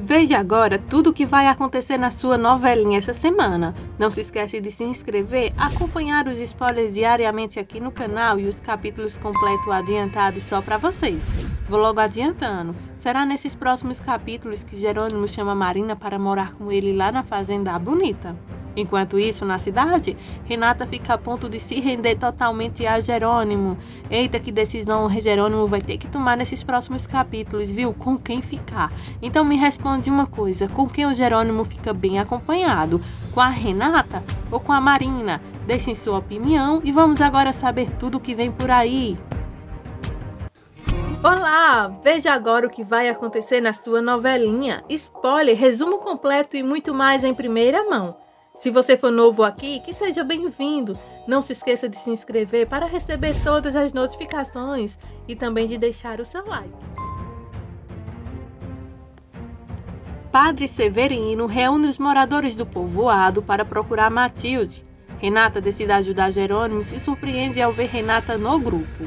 Veja agora tudo o que vai acontecer na sua novelinha essa semana. Não se esquece de se inscrever, acompanhar os spoilers diariamente aqui no canal e os capítulos completos adiantados só para vocês. Vou logo adiantando. Será nesses próximos capítulos que Jerônimo chama Marina para morar com ele lá na fazenda Bonita. Enquanto isso, na cidade, Renata fica a ponto de se render totalmente a Jerônimo. Eita, que decisão Jerônimo vai ter que tomar nesses próximos capítulos, viu? Com quem ficar? Então me responde uma coisa, com quem o Jerônimo fica bem acompanhado? Com a Renata ou com a Marina? Deixem sua opinião e vamos agora saber tudo o que vem por aí. Olá! Veja agora o que vai acontecer na sua novelinha. Spoiler, resumo completo e muito mais em primeira mão. Se você for novo aqui, que seja bem-vindo. Não se esqueça de se inscrever para receber todas as notificações e também de deixar o seu like. Padre Severino reúne os moradores do povoado para procurar Matilde. Renata decide ajudar Jerônimo e se surpreende ao ver Renata no grupo.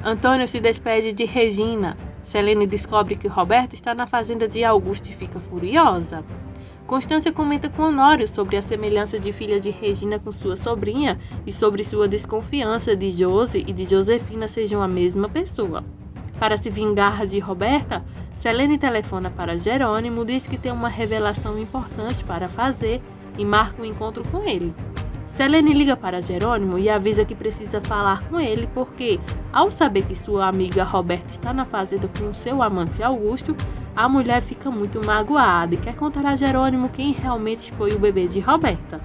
Antônio se despede de Regina. Selene descobre que Roberto está na fazenda de Augusto e fica furiosa. Constância comenta com Honório sobre a semelhança de filha de Regina com sua sobrinha e sobre sua desconfiança de Josi e de Josefina sejam a mesma pessoa. Para se vingar de Roberta, Selene telefona para Jerônimo, diz que tem uma revelação importante para fazer e marca um encontro com ele. Selene liga para Jerônimo e avisa que precisa falar com ele porque, ao saber que sua amiga Roberta está na fazenda com seu amante Augusto, a mulher fica muito magoada e quer contar a Jerônimo quem realmente foi o bebê de Roberta.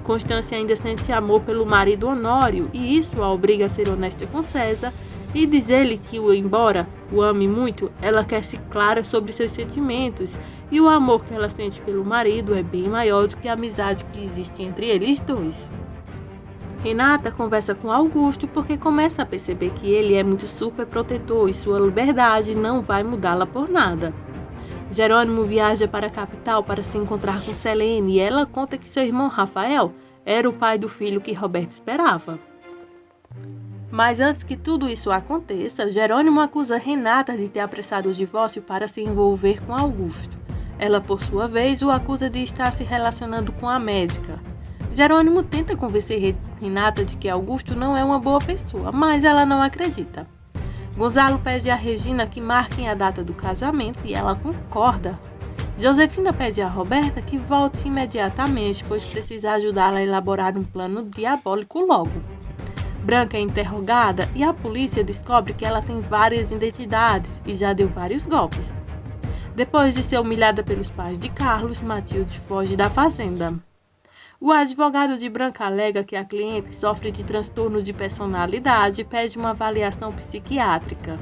Constância ainda sente amor pelo marido Honório e isso a obriga a ser honesta com César e dizer-lhe que, embora o ame muito, ela quer ser clara sobre seus sentimentos e o amor que ela sente pelo marido é bem maior do que a amizade que existe entre eles dois. Renata conversa com Augusto porque começa a perceber que ele é muito super protetor e sua liberdade não vai mudá-la por nada. Jerônimo viaja para a capital para se encontrar com Selene e ela conta que seu irmão Rafael era o pai do filho que Roberto esperava. Mas antes que tudo isso aconteça, Jerônimo acusa Renata de ter apressado o divórcio para se envolver com Augusto. Ela, por sua vez, o acusa de estar se relacionando com a médica. Jerônimo tenta convencer Renata de que Augusto não é uma boa pessoa, mas ela não acredita. Gonzalo pede a Regina que marquem a data do casamento e ela concorda. Josefina pede a Roberta que volte imediatamente, pois precisa ajudá-la a elaborar um plano diabólico logo. Branca é interrogada e a polícia descobre que ela tem várias identidades e já deu vários golpes. Depois de ser humilhada pelos pais de Carlos, Matilde foge da fazenda. O advogado de Branca alega que a cliente sofre de transtorno de personalidade e pede uma avaliação psiquiátrica.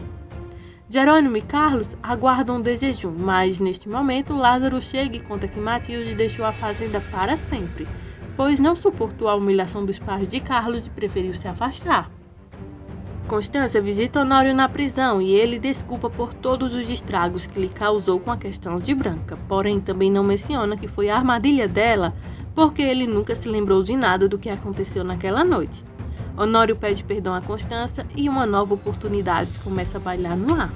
Jerônimo e Carlos aguardam de jejum, mas neste momento Lázaro chega e conta que Matilde deixou a fazenda para sempre, pois não suportou a humilhação dos pais de Carlos e preferiu se afastar. Constância visita Honório na prisão e ele desculpa por todos os estragos que lhe causou com a questão de Branca, porém também não menciona que foi a armadilha dela, porque ele nunca se lembrou de nada do que aconteceu naquela noite. Honório pede perdão a Constância e uma nova oportunidade começa a bailar no ar.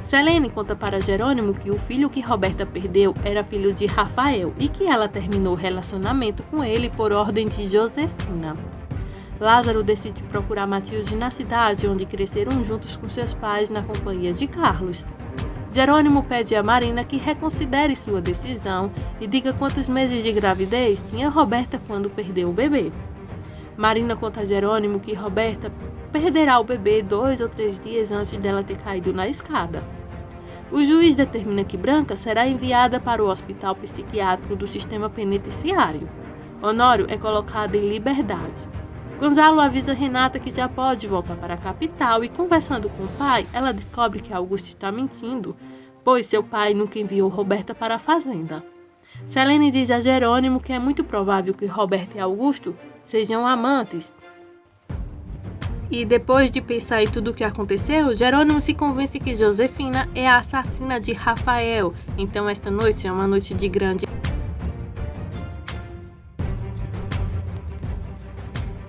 Selene conta para Jerônimo que o filho que Roberta perdeu era filho de Rafael e que ela terminou o relacionamento com ele por ordem de Josefina. Lázaro decide procurar Matilde na cidade, onde cresceram juntos com seus pais na companhia de Carlos. Jerônimo pede a Marina que reconsidere sua decisão e diga quantos meses de gravidez tinha Roberta quando perdeu o bebê. Marina conta a Jerônimo que Roberta perderá o bebê 2 ou 3 dias antes dela ter caído na escada. O juiz determina que Branca será enviada para o hospital psiquiátrico do sistema penitenciário. Honório é colocado em liberdade. Gonzalo avisa Renata que já pode voltar para a capital e, conversando com o pai, ela descobre que Augusto está mentindo, pois seu pai nunca enviou Roberta para a fazenda. Selene diz a Jerônimo que é muito provável que Roberta e Augusto sejam amantes. E depois de pensar em tudo o que aconteceu, Jerônimo se convence que Josefina é a assassina de Rafael. Então esta noite é uma noite de grande...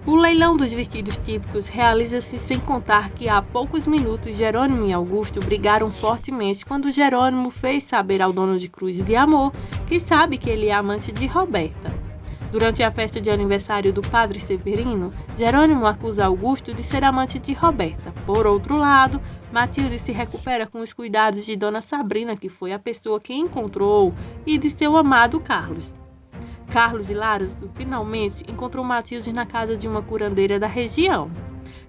O leilão leilão dos vestidos típicos realiza-se sem contar que há poucos minutos Jerônimo e Augusto brigaram fortemente quando Jerônimo fez saber ao dono de Cruz de Amor que sabe que ele é amante de Roberta. Durante a festa de aniversário do padre Severino, Jerônimo acusa Augusto de ser amante de Roberta. Por outro lado, Matilde se recupera com os cuidados de Dona Sabrina, que foi a pessoa que encontrou, e de seu amado Carlos. Carlos e Laros finalmente encontram Matilde na casa de uma curandeira da região.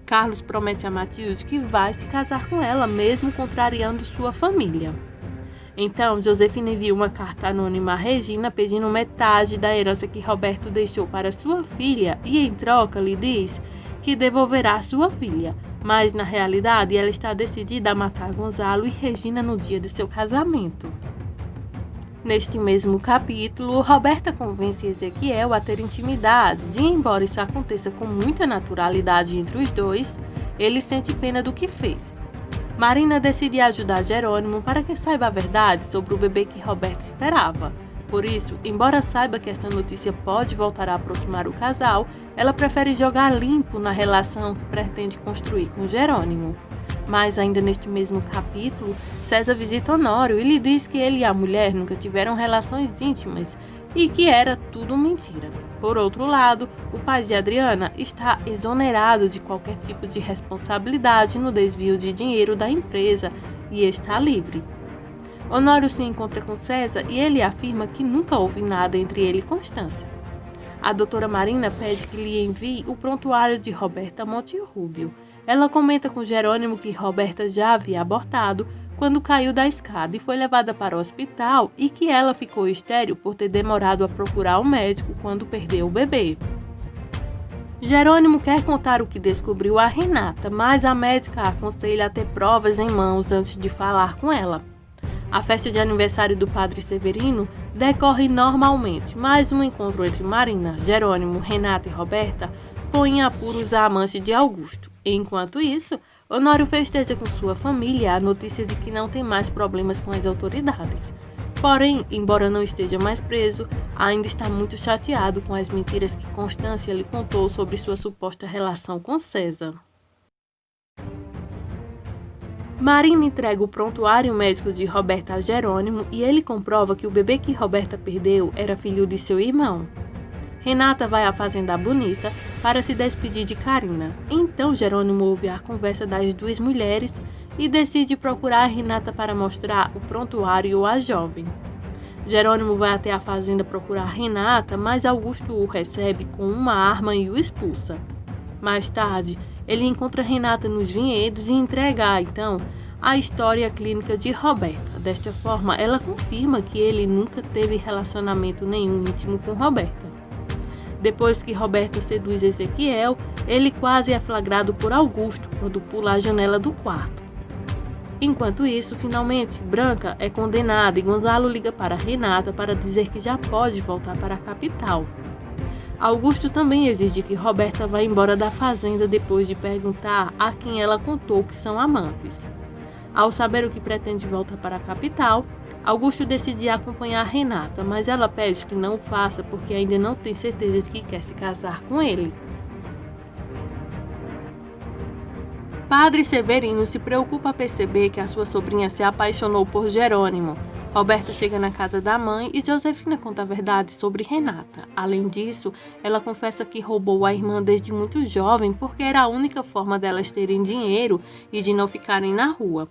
Carlos promete a Matilde que vai se casar com ela, mesmo contrariando sua família. Então, Josefina envia uma carta anônima a Regina pedindo metade da herança que Roberto deixou para sua filha e, em troca, lhe diz que devolverá sua filha. Mas, na realidade, ela está decidida a matar Gonzalo e Regina no dia de seu casamento. Neste mesmo capítulo, Roberta convence Ezequiel a ter intimidades e, embora isso aconteça com muita naturalidade entre os dois, ele sente pena do que fez. Marina decide ajudar Jerônimo para que saiba a verdade sobre o bebê que Roberta esperava. Por isso, embora saiba que esta notícia pode voltar a aproximar o casal, ela prefere jogar limpo na relação que pretende construir com Jerônimo. Mas ainda neste mesmo capítulo, César visita Honório e lhe diz que ele e a mulher nunca tiveram relações íntimas e que era tudo mentira. Por outro lado, o pai de Adriana está exonerado de qualquer tipo de responsabilidade no desvio de dinheiro da empresa e está livre. Honório se encontra com César e ele afirma que nunca houve nada entre ele e Constância. A doutora Marina pede que lhe envie o prontuário de Roberta Monte Rubio. Ela comenta com Jerônimo que Roberta já havia abortado quando caiu da escada e foi levada para o hospital e que ela ficou estéril por ter demorado a procurar o médico quando perdeu o bebê. Jerônimo quer contar o que descobriu a Renata, mas a médica aconselha a ter provas em mãos antes de falar com ela. A festa de aniversário do padre Severino decorre normalmente, mas um encontro entre Marina, Jerônimo, Renata e Roberta põe em apuros a amante de Augusto. Enquanto isso, Honório festeja com sua família a notícia de que não tem mais problemas com as autoridades. Porém, embora não esteja mais preso, ainda está muito chateado com as mentiras que Constância lhe contou sobre sua suposta relação com César. Marina entrega o prontuário médico de Roberta a Jerônimo e ele comprova que o bebê que Roberta perdeu era filho de seu irmão. Renata vai à Fazenda Bonita para se despedir de Carina. Então Jerônimo ouve a conversa das duas mulheres e decide procurar Renata para mostrar o prontuário à jovem. Jerônimo vai até a fazenda procurar Renata, mas Augusto o recebe com uma arma e o expulsa. Mais tarde, ele encontra Renata nos vinhedos e entrega, então, a história clínica de Roberta. Desta forma, ela confirma que ele nunca teve relacionamento nenhum íntimo com Roberta. Depois que Roberta seduz Ezequiel, ele quase é flagrado por Augusto quando pula a janela do quarto. Enquanto isso, finalmente, Branca é condenada e Gonzalo liga para Renata para dizer que já pode voltar para a capital. Augusto também exige que Roberta vá embora da fazenda depois de perguntar a quem ela contou que são amantes. Ao saber o que pretende voltar para a capital, Augusto decide acompanhar Renata, mas ela pede que não o faça porque ainda não tem certeza de que quer se casar com ele. Padre Severino se preocupa a perceber que a sua sobrinha se apaixonou por Jerônimo. Roberta chega na casa da mãe e Josefina conta a verdade sobre Renata. Além disso, ela confessa que roubou a irmã desde muito jovem porque era a única forma delas terem dinheiro e de não ficarem na rua.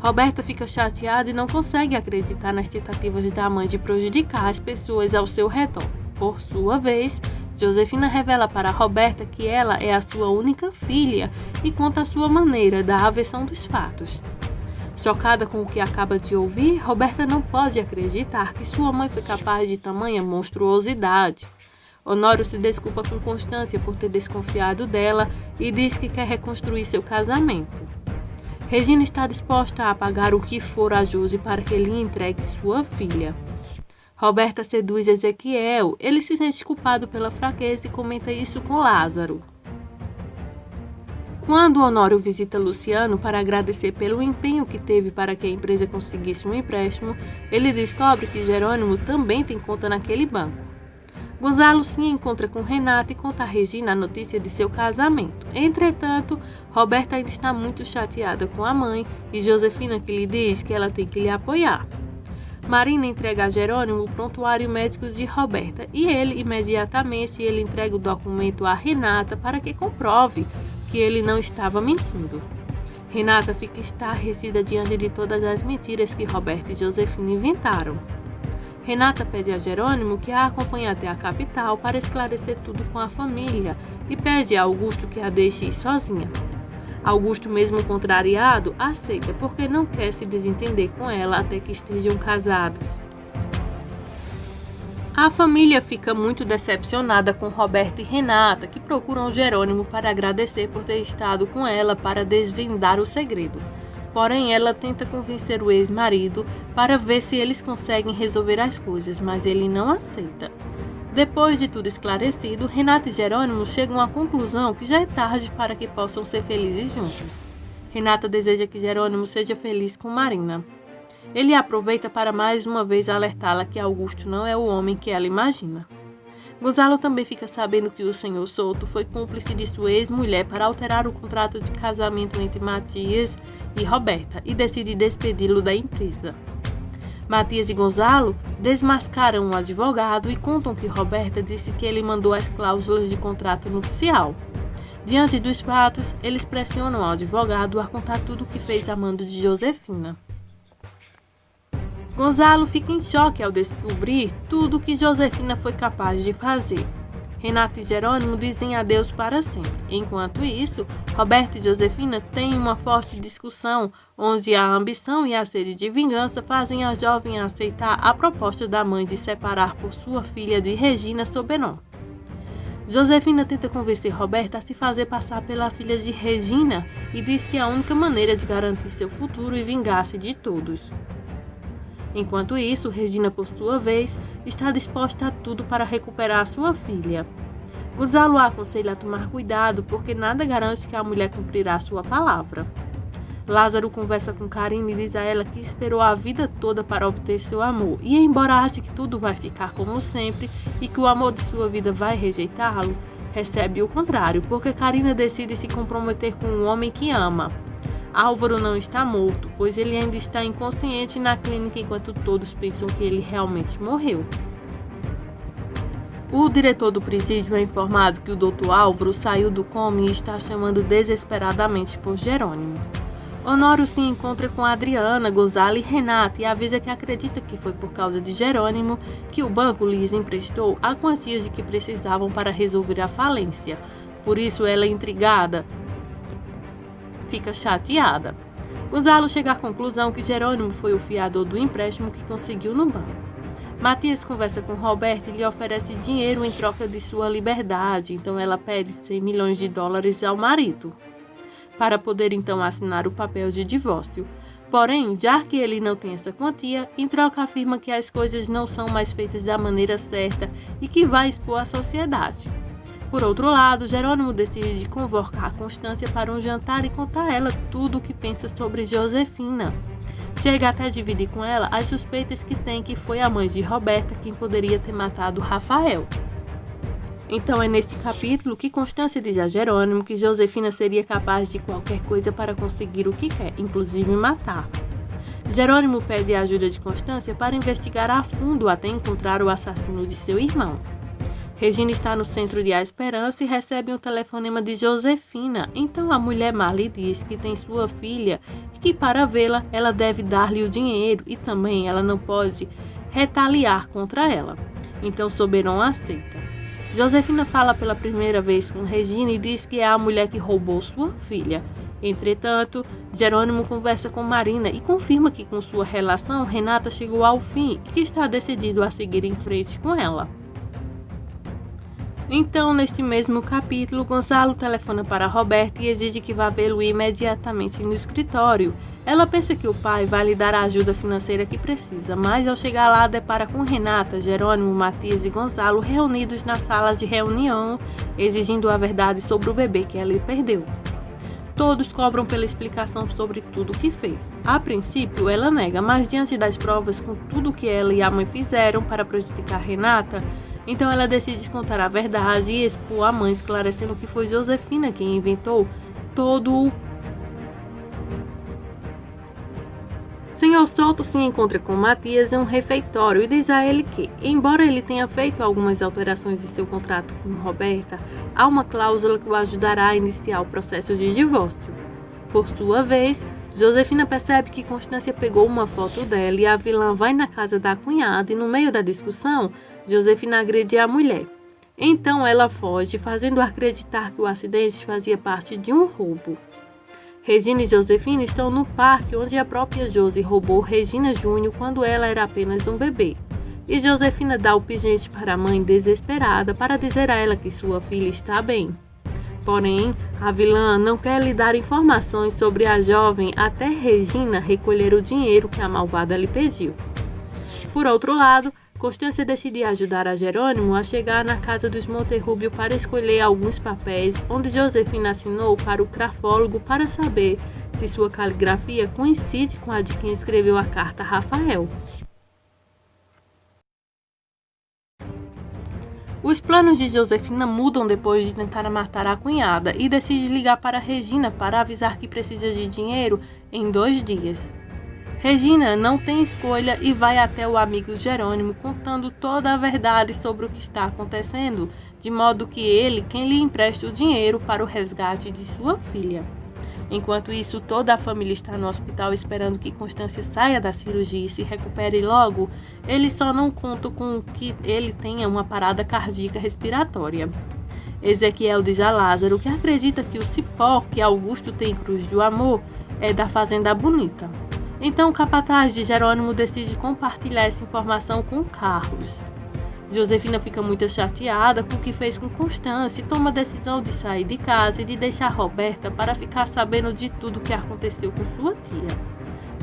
Roberta fica chateada e não consegue acreditar nas tentativas da mãe de prejudicar as pessoas ao seu redor. Por sua vez, Josefina revela para Roberta que ela é a sua única filha e conta a sua maneira da aversão dos fatos. Chocada com o que acaba de ouvir, Roberta não pode acreditar que sua mãe foi capaz de tamanha monstruosidade. Honório se desculpa com Constância por ter desconfiado dela e diz que quer reconstruir seu casamento. Regina está disposta a pagar o que for a Josi para que ele entregue sua filha. Roberta seduz Ezequiel, ele se sente culpado pela fraqueza e comenta isso com Lázaro. Quando Honório visita Luciano para agradecer pelo empenho que teve para que a empresa conseguisse um empréstimo, ele descobre que Jerônimo também tem conta naquele banco. Gonzalo se encontra com Renata e conta a Regina a notícia de seu casamento. Entretanto, Roberta ainda está muito chateada com a mãe e Josefina que lhe diz que ela tem que lhe apoiar. Marina entrega a Jerônimo o prontuário médico de Roberta e imediatamente entrega o documento a Renata para que comprove que ele não estava mentindo. Renata fica estarrecida diante de todas as mentiras que Roberta e Josefina inventaram. Renata pede a Jerônimo que a acompanhe até a capital para esclarecer tudo com a família e pede a Augusto que a deixe ir sozinha. Augusto, mesmo contrariado, aceita porque não quer se desentender com ela até que estejam casados. A família fica muito decepcionada com Roberta e Renata, que procuram Jerônimo para agradecer por ter estado com ela para desvendar o segredo. Porém, ela tenta convencer o ex-marido para ver se eles conseguem resolver as coisas, mas ele não aceita. Depois de tudo esclarecido, Renata e Jerônimo chegam à conclusão que já é tarde para que possam ser felizes juntos. Renata deseja que Jerônimo seja feliz com Marina. Ele aproveita para mais uma vez alertá-la que Augusto não é o homem que ela imagina. Gonzalo também fica sabendo que o senhor Souto foi cúmplice de sua ex-mulher para alterar o contrato de casamento entre Matias e Roberta e decide despedi-lo da empresa. Matias e Gonzalo desmascaram o advogado e contam que Roberta disse que ele mandou as cláusulas de contrato nupcial. Diante dos fatos, eles pressionam o advogado a contar tudo o que fez a mando de Josefina. Gonzalo fica em choque ao descobrir tudo o que Josefina foi capaz de fazer. Renata e Jerônimo dizem adeus para sempre. Enquanto isso, Roberta e Josefina têm uma forte discussão, onde a ambição e a sede de vingança fazem a jovem aceitar a proposta da mãe de separar por sua filha de Regina Soberon. Josefina tenta convencer Roberta a se fazer passar pela filha de Regina e diz que é a única maneira de garantir seu futuro e vingar-se de todos. Enquanto isso, Regina, por sua vez, está disposta a tudo para recuperar sua filha. Gonzalo a aconselha a tomar cuidado, porque nada garante que a mulher cumprirá sua palavra. Lázaro conversa com Karine e diz a ela que esperou a vida toda para obter seu amor, e embora ache que tudo vai ficar como sempre e que o amor de sua vida vai rejeitá-lo, recebe o contrário, porque Karina decide se comprometer com um homem que ama. Álvaro não está morto, pois ele ainda está inconsciente na clínica enquanto todos pensam que ele realmente morreu. O diretor do presídio é informado que o Dr. Álvaro saiu do coma e está chamando desesperadamente por Jerônimo. Honório se encontra com Adriana, Gonzalo e Renata e avisa que acredita que foi por causa de Jerônimo que o banco lhes emprestou a quantia de que precisavam para resolver a falência. Por isso ela, intrigada, fica chateada. Gonzalo chega à conclusão que Jerônimo foi o fiador do empréstimo que conseguiu no banco. Matias conversa com Roberta e lhe oferece dinheiro em troca de sua liberdade, então ela pede $100 milhões ao marido, para poder então assinar o papel de divórcio. Porém, já que ele não tem essa quantia, em troca afirma que as coisas não são mais feitas da maneira certa e que vai expor a sociedade. Por outro lado, Jerônimo decide convocar Constância para um jantar e contar a ela tudo o que pensa sobre Josefina. Chega até a dividir com ela as suspeitas que tem que foi a mãe de Roberta quem poderia ter matado Rafael. Então é neste capítulo que Constância diz a Jerônimo que Josefina seria capaz de qualquer coisa para conseguir o que quer, inclusive matar. Jerônimo pede a ajuda de Constância para investigar a fundo até encontrar o assassino de seu irmão. Regina está no centro de A Esperança e recebe um telefonema de Josefina. Então a mulher má lhe diz que tem sua filha e que para vê-la ela deve dar-lhe o dinheiro e também ela não pode retaliar contra ela. Então Soberon aceita. Josefina fala pela primeira vez com Regina e diz que é a mulher que roubou sua filha. Entretanto, Jerônimo conversa com Marina e confirma que com sua relação Renata chegou ao fim e que está decidido a seguir em frente com ela. Então, neste mesmo capítulo, Gonzalo telefona para Roberta e exige que vá vê-lo imediatamente no escritório. Ela pensa que o pai vai lhe dar a ajuda financeira que precisa, mas ao chegar lá depara com Renata, Jerônimo, Matias e Gonzalo reunidos na sala de reunião, exigindo a verdade sobre o bebê que ela perdeu. Todos cobram pela explicação sobre tudo o que fez. A princípio, ela nega, mas diante das provas com tudo o que ela e a mãe fizeram para prejudicar Renata, Então ela decide contar a verdade e expor a mãe, esclarecendo que foi Josefina quem inventou todo o... Senhor Souto se encontra com Matias em um refeitório e diz a ele que, embora ele tenha feito algumas alterações em seu contrato com Roberta, há uma cláusula que o ajudará a iniciar o processo de divórcio. Por sua vez, Josefina percebe que Constância pegou uma foto dela e a vilã vai na casa da cunhada e, no meio da discussão, Josefina agride a mulher. Então ela foge, fazendo acreditar que o acidente fazia parte de um roubo. Regina e Josefina estão no parque onde a própria Josi roubou Regina Júnior quando ela era apenas um bebê. E Josefina dá o pingente para a mãe desesperada para dizer a ela que sua filha está bem. Porém, a vilã não quer lhe dar informações sobre a jovem até Regina recolher o dinheiro que a malvada lhe pediu. Por outro lado, Constância decide ajudar a Jerônimo a chegar na casa dos Monterrubio para escolher alguns papéis, onde Josefina assinou para o grafólogo para saber se sua caligrafia coincide com a de quem escreveu a carta a Rafael. Os planos de Josefina mudam depois de tentar matar a cunhada e decide ligar para Regina para avisar que precisa de dinheiro em 2 dias. Regina não tem escolha e vai até o amigo Jerônimo contando toda a verdade sobre o que está acontecendo, de modo que ele quem lhe empresta o dinheiro para o resgate de sua filha. Enquanto isso, toda a família está no hospital esperando que Constância saia da cirurgia e se recupere logo. Eles só não contam com que ele tenha uma parada cardíaca respiratória. Ezequiel diz a Lázaro que acredita que o cipó que Augusto tem em Cruz do Amor é da Fazenda Bonita. Então o capataz de Jerônimo decide compartilhar essa informação com Carlos. Josefina fica muito chateada com o que fez com Constância e toma a decisão de sair de casa e de deixar Roberta para ficar sabendo de tudo o que aconteceu com sua tia.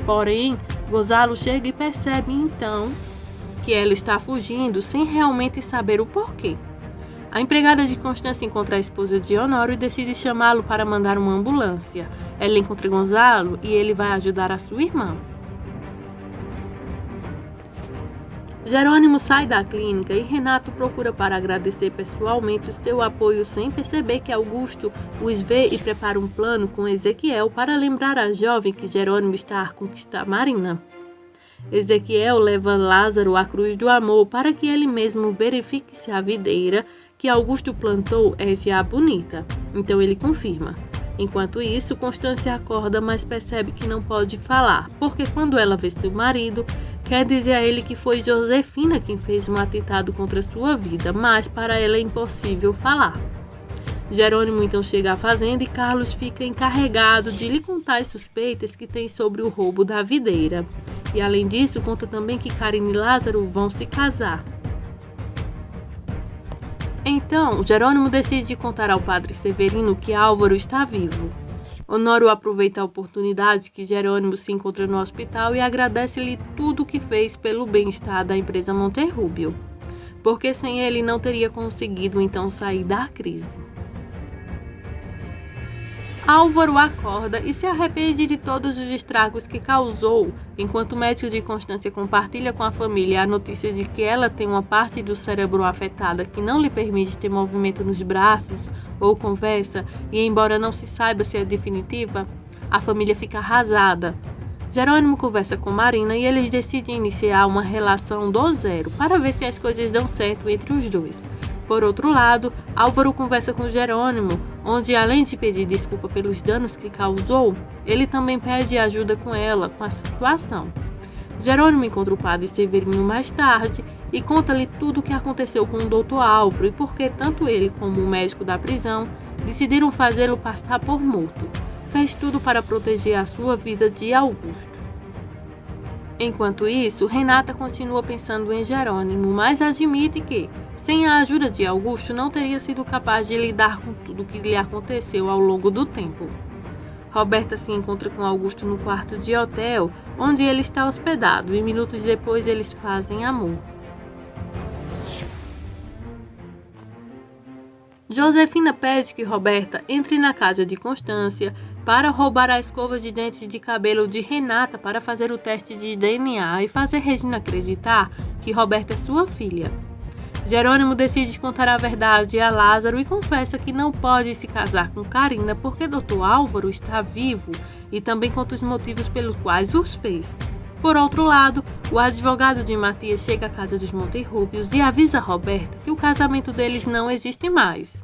Porém, Gonzalo chega e percebe então que ela está fugindo sem realmente saber o porquê. A empregada de Constância encontra a esposa de Honório e decide chamá-lo para mandar uma ambulância. Ela encontra Gonzalo e ele vai ajudar a sua irmã. Jerônimo sai da clínica e Renato procura para agradecer pessoalmente o seu apoio sem perceber que Augusto os vê e prepara um plano com Ezequiel para lembrar a jovem que Jerônimo está a conquistar Marina. Ezequiel leva Lázaro à Cruz do Amor para que ele mesmo verifique se a videira que Augusto plantou é já bonita. Então ele confirma. Enquanto isso, Constância acorda, mas percebe que não pode falar, porque quando ela vê seu marido, quer dizer a ele que foi Josefina quem fez um atentado contra sua vida, mas para ela é impossível falar. Jerônimo então chega à fazenda e Carlos fica encarregado de lhe contar as suspeitas que tem sobre o roubo da videira. E além disso, conta também que Karine e Lázaro vão se casar. Então, Jerônimo decide contar ao padre Severino que Álvaro está vivo. Honório aproveita a oportunidade que Jerônimo se encontra no hospital e agradece-lhe tudo o que fez pelo bem-estar da empresa Monterrubio, porque sem ele não teria conseguido então sair da crise. Álvaro acorda e se arrepende de todos os estragos que causou, enquanto o médico de Constância compartilha com a família a notícia de que ela tem uma parte do cérebro afetada que não lhe permite ter movimento nos braços ou conversa, e embora não se saiba se é definitiva, a família fica arrasada. Jerônimo conversa com Marina e eles decidem iniciar uma relação do zero para ver se as coisas dão certo entre os dois. Por outro lado, Álvaro conversa com Jerônimo, onde além de pedir desculpa pelos danos que causou, ele também pede ajuda com ela com a situação. Jerônimo encontra o padre Severino mais tarde e conta-lhe tudo o que aconteceu com o Dr. Álvaro e por que tanto ele como o médico da prisão decidiram fazê-lo passar por morto. Fez tudo para proteger a sua vida de Augusto. Enquanto isso, Renata continua pensando em Jerônimo, mas admite que, sem a ajuda de Augusto, não teria sido capaz de lidar com tudo o que lhe aconteceu ao longo do tempo. Roberta se encontra com Augusto no quarto de hotel, onde ele está hospedado, e minutos depois eles fazem amor. Josefina pede que Roberta entre na casa de Constância para roubar a escova de dentes de cabelo de Renata para fazer o teste de DNA e fazer Regina acreditar que Roberta é sua filha. Jerônimo decide contar a verdade a Lázaro e confessa que não pode se casar com Carina porque Dr. Álvaro está vivo e também conta os motivos pelos quais os fez. Por outro lado, o advogado de Matias chega à casa dos Monterrúbios e avisa Roberta que o casamento deles não existe mais.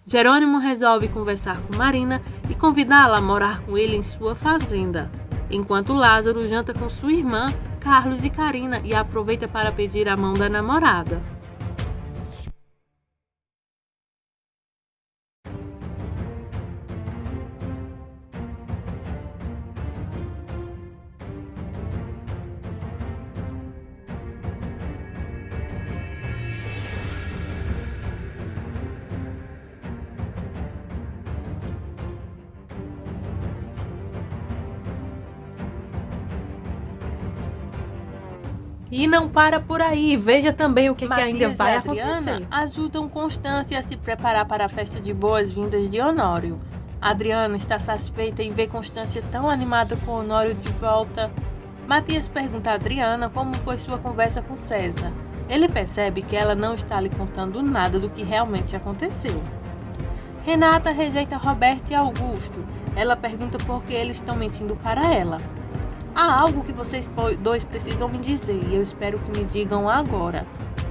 Jerônimo resolve conversar com Marina e convidá-la a morar com ele em sua fazenda, enquanto Lázaro janta com sua irmã, Carlos e Carina e aproveita para pedir a mão da namorada. E não para por aí, veja também o que ainda vai acontecer. Ajudam Constância a se preparar para a festa de boas-vindas de Honório. Adriana está satisfeita em ver Constância tão animada com Honório de volta. Matias pergunta a Adriana como foi sua conversa com César. Ele percebe que ela não está lhe contando nada do que realmente aconteceu. Renata rejeita Roberto e Augusto. Ela pergunta por que eles estão mentindo para ela. Há algo que vocês dois precisam me dizer e eu espero que me digam agora.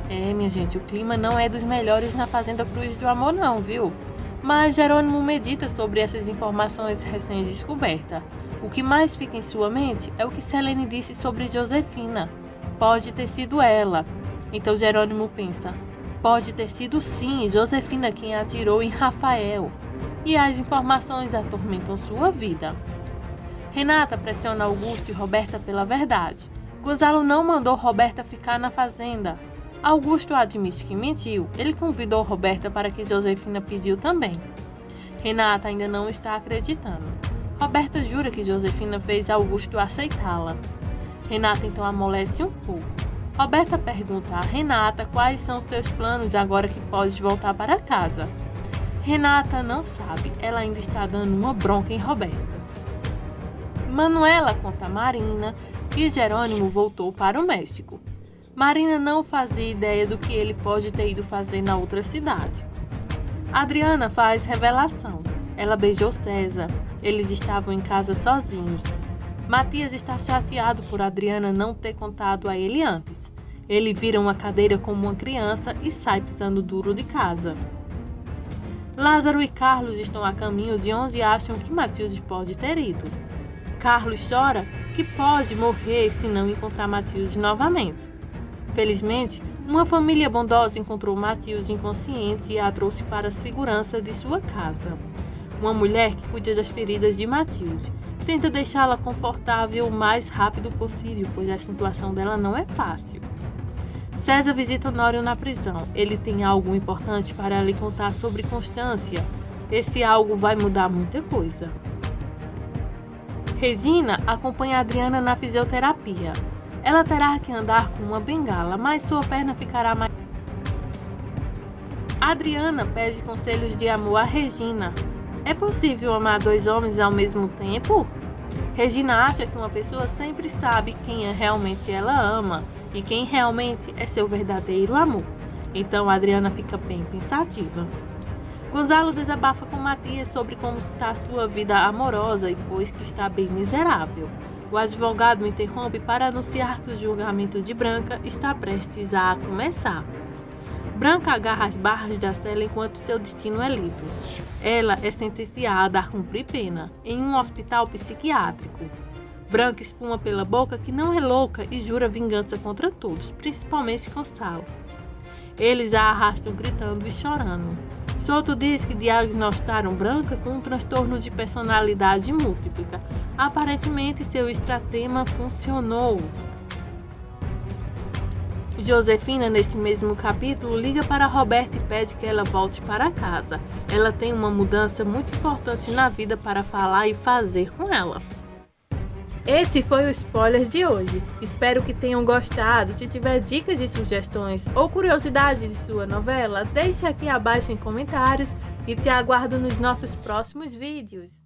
Minha gente, o clima não é dos melhores na Fazenda Cruz do Amor não, viu? Mas Jerônimo medita sobre essas informações recém-descobertas. O que mais fica em sua mente é o que Selene disse sobre Josefina. Pode ter sido ela. Então Jerônimo pensa, pode ter sido sim Josefina quem atirou em Rafael. E as informações atormentam sua vida. Renata pressiona Augusto e Roberta pela verdade. Gonzalo não mandou Roberta ficar na fazenda. Augusto admite que mentiu. Ele convidou Roberta para que Josefina pediu também. Renata ainda não está acreditando. Roberta jura que Josefina fez Augusto aceitá-la. Renata então amolece um pouco. Roberta pergunta a Renata quais são os seus planos agora que podes voltar para casa. Renata não sabe. Ela ainda está dando uma bronca em Roberta. Manuela conta a Marina que Jerônimo voltou para o México. Marina não fazia ideia do que ele pode ter ido fazer na outra cidade. Adriana faz revelação. Ela beijou César. Eles estavam em casa sozinhos. Matias está chateado por Adriana não ter contado a ele antes. Ele vira uma cadeira como uma criança e sai pisando duro de casa. Lázaro e Carlos estão a caminho de onde acham que Matilde pode ter ido. Carlos chora que pode morrer se não encontrar Matilde novamente. Felizmente, uma família bondosa encontrou Matilde inconsciente e a trouxe para a segurança de sua casa. Uma mulher que cuida das feridas de Matilde tenta deixá-la confortável o mais rápido possível, pois a situação dela não é fácil. César visita Honório na prisão. Ele tem algo importante para lhe contar sobre Constância. Esse algo vai mudar muita coisa. Regina acompanha Adriana na fisioterapia. Ela terá que andar com uma bengala, mas sua perna ficará mais... Adriana pede conselhos de amor a Regina. É possível amar dois homens ao mesmo tempo? Regina acha que uma pessoa sempre sabe quem realmente ela ama e quem realmente é seu verdadeiro amor. Então Adriana fica bem pensativa. Gonzalo desabafa com Matias sobre como está sua vida amorosa e pois que está bem miserável. O advogado interrompe para anunciar que o julgamento de Branca está prestes a começar. Branca agarra as barras da cela enquanto seu destino é lido. Ela é sentenciada a cumprir pena em um hospital psiquiátrico. Branca espuma pela boca que não é louca e jura vingança contra todos, principalmente Gonçalo. Eles a arrastam gritando e chorando. Souto diz que diagnosticaram Branca com um transtorno de personalidade múltipla. Aparentemente, seu estratema funcionou. Josefina, neste mesmo capítulo, liga para Roberta e pede que ela volte para casa. Ela tem uma mudança muito importante na vida para falar e fazer com ela. Esse foi o spoiler de hoje. Espero que tenham gostado. Se tiver dicas e sugestões ou curiosidade de sua novela, deixe aqui abaixo em comentários e te aguardo nos nossos próximos vídeos.